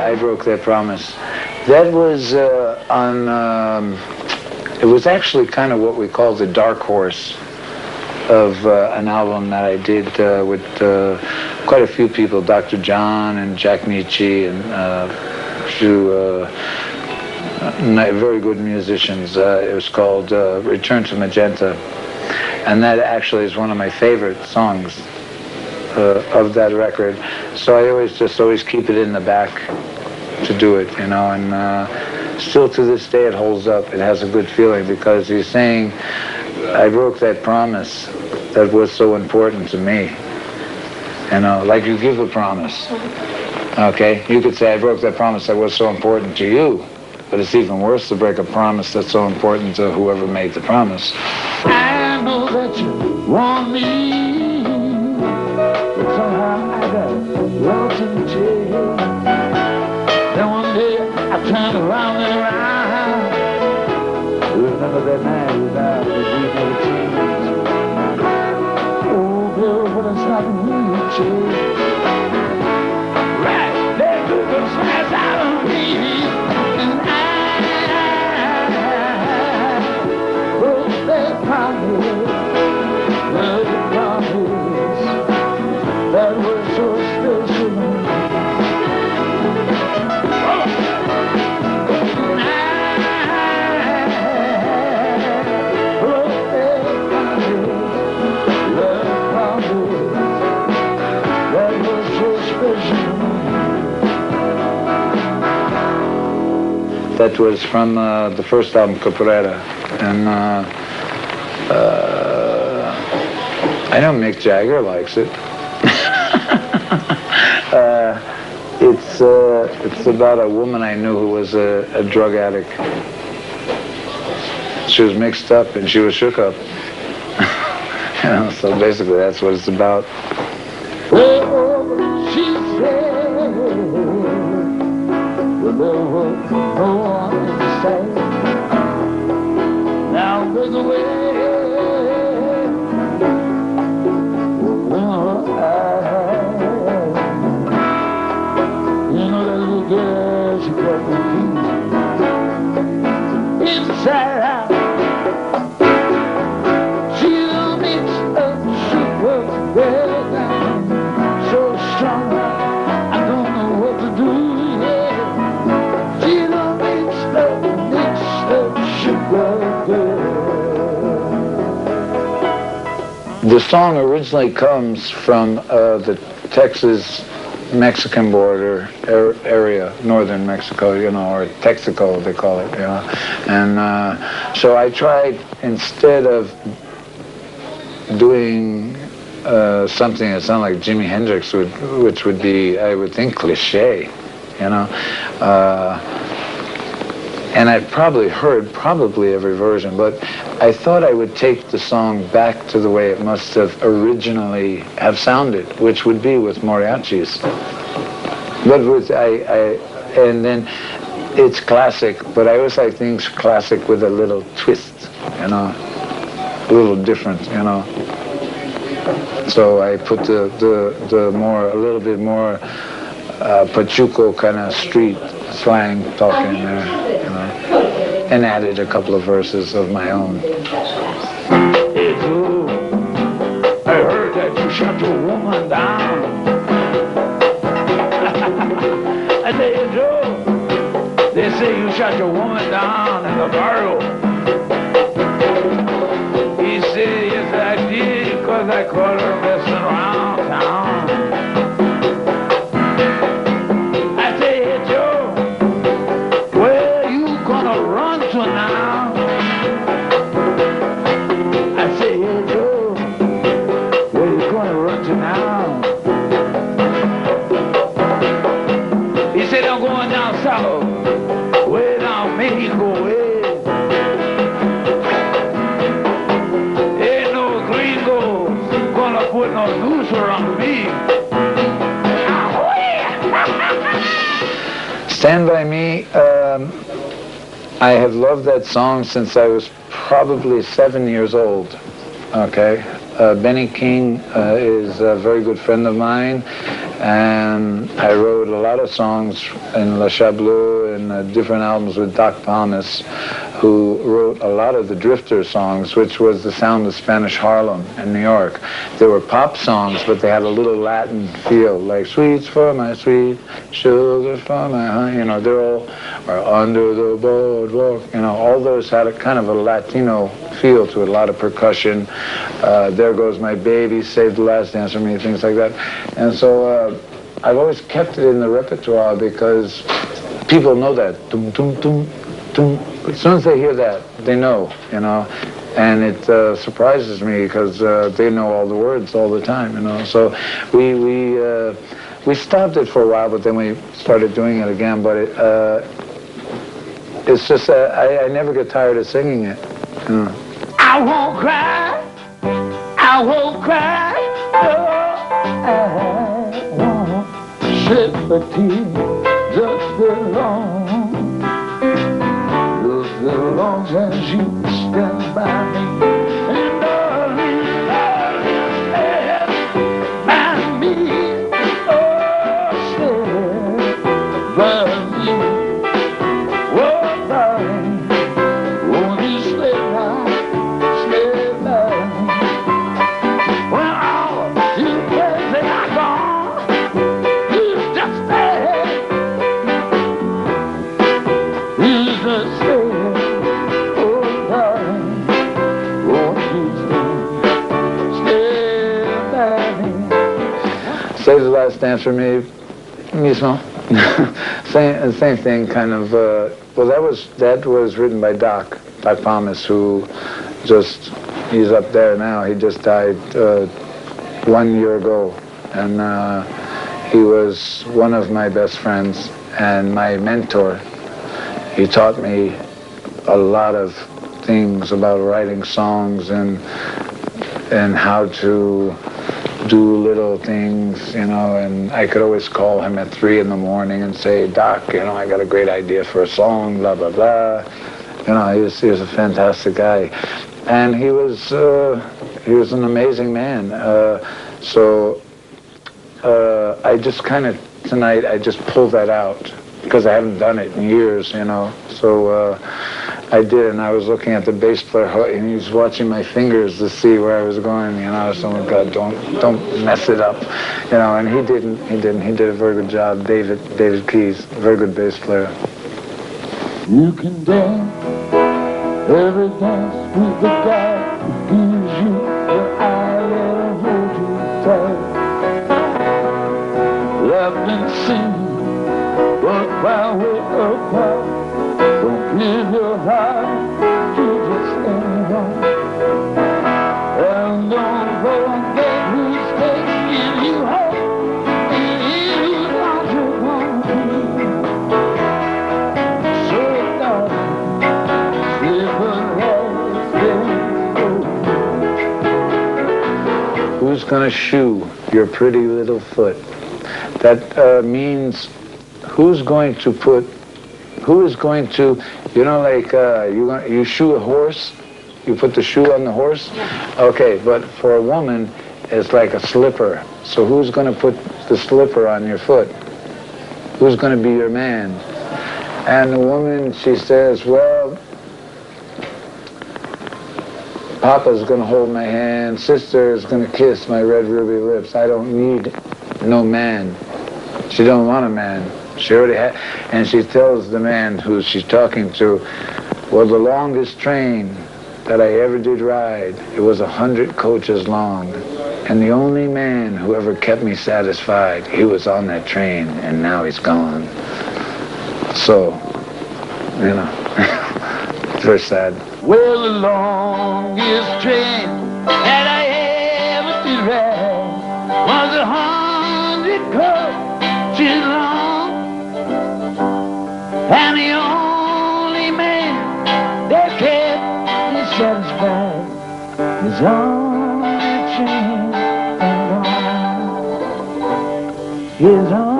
I Broke That Promise. That was it was actually kind of what we call the dark horse of an album that I did with quite a few people, Dr. John and Jack Nietzsche and a few very good musicians. It was called Return to Magenta. And that actually is one of my favorite songs of that record. So I always keep it in the back to do it, you know, and still to this day it holds up. It has a good feeling because he's saying, I broke that promise that was so important to me. You know, like you give a promise. Okay? You could say, I broke that promise that was so important to you. But it's even worse to break a promise that's so important to whoever made the promise. I know that you want me, but somehow I got lost in the jail. Then one day I turned around and around. Remember that night without the deep of the tears. Oh, girl, what a stopping me in jail. Right, there took the smash out of me. That was so special. That was from the first album, Caprera, and I know Mick Jagger likes it. It's about a woman I knew who was a drug addict. She was mixed up and she was shook up. You know, so basically that's what it's about. Oh, she said, well, there was no one in sight. Now there's a way. Inside out, she'll mix up super well down, so strong, I don't know what to do, yeah. She'll mix up super well. The song originally comes from the Texas Mexican border area, northern Mexico, you know, or Texaco they call it, you know. And so I tried, instead of doing something that sounded like Jimi Hendrix, which would be, I would think, cliche, you know. And I've probably heard every version, but I thought I would take the song back to the way it must have originally have sounded, which would be with mariachis. But with and then it's classic, but I always like things classic with a little twist, you know, a little different, you know. So I put a little bit more Pachuco kind of street slang talk in there, you know, and added a couple of verses of my own. Hey Joe, I heard that you shot your woman down. I say, hey Joe, they say you shot your woman down in the barrel. He said, yes I did, because I caught her messing around town. Now I say, hey Joe, where you gonna run to now? He said, I'm going down south, way down Mexico way. Ain't no gringo gonna put no noose around me. Stand By Me, I have loved that song since I was probably 7 years old, okay? Benny King is a very good friend of mine, And I wrote a lot of songs in La Chableux and different albums with Doc Thomas, who wrote a lot of the Drifter songs, which was the sound of Spanish Harlem in New York. They were pop songs, but they had a little Latin feel, like sweets for my sweet, sugar for my honey. You know, they're all, or under the boardwalk. You know, all those had a kind of a Latino feel to it, a lot of percussion. There Goes My Baby, Save the Last Dance for Me, things like that. And so I've always kept it in the repertoire because people know that. Tum, tum, tum, tum. As soon as they hear that, they know, you know. And it surprises me because they know all the words all the time, you know. So we stopped it for a while, but then we started doing it again. But it's just I never get tired of singing it. You know. I won't cry, I won't cry, no, I won't shed a tear just as long as you stand by me. And darling, stand by me, oh, stand by me. Oh, darling, won't you stand by me? Save the Last Dance for Me, mismo. same thing, kind of. Well, that was written by Doc Thomas, who he's up there now. He just died 1 year ago, and he was one of my best friends and my mentor. He taught me a lot of things about writing songs and how to do little things, you know, and I could always call him at 3 in the morning and say, Doc, you know, I got a great idea for a song, blah, blah, blah. You know, he was a fantastic guy. And he was an amazing man. So I just kind of, tonight, I just pulled that out because I haven't done it in years, you know. So I did, and I was looking at the bass player, and he was watching my fingers to see where I was going, you know. So, God, don't mess it up, you know. And he didn't. He did a very good job. David Keys, a very good bass player. You can dance every dance with the guy who gives you the eye and hold you tight. Laugh and sing, but while we're apart, don't give your heart to just anyone. And don't forget who's taking you home, and who's not your home. So darling, live a last day. Who's gonna shoe your pretty little foot? That means who is going to, you know, like you shoe a horse, you put the shoe on the horse? Yeah. Okay, but for a woman, it's like a slipper. So who's going to put the slipper on your foot? Who's going to be your man? And the woman, she says, well, Papa's going to hold my hand, Sister is going to kiss my red ruby lips. I don't need no man. She don't want a man. She already had, and she tells the man who she's talking to, well, the longest train that I ever did ride, it was 100 coaches long. And the only man who ever kept me satisfied, he was on that train, and now he's gone. So, you know, it's very sad. Well, the longest train that I ever did ride was 100 coaches long. And the only man that kept me satisfied is on the train and on his own.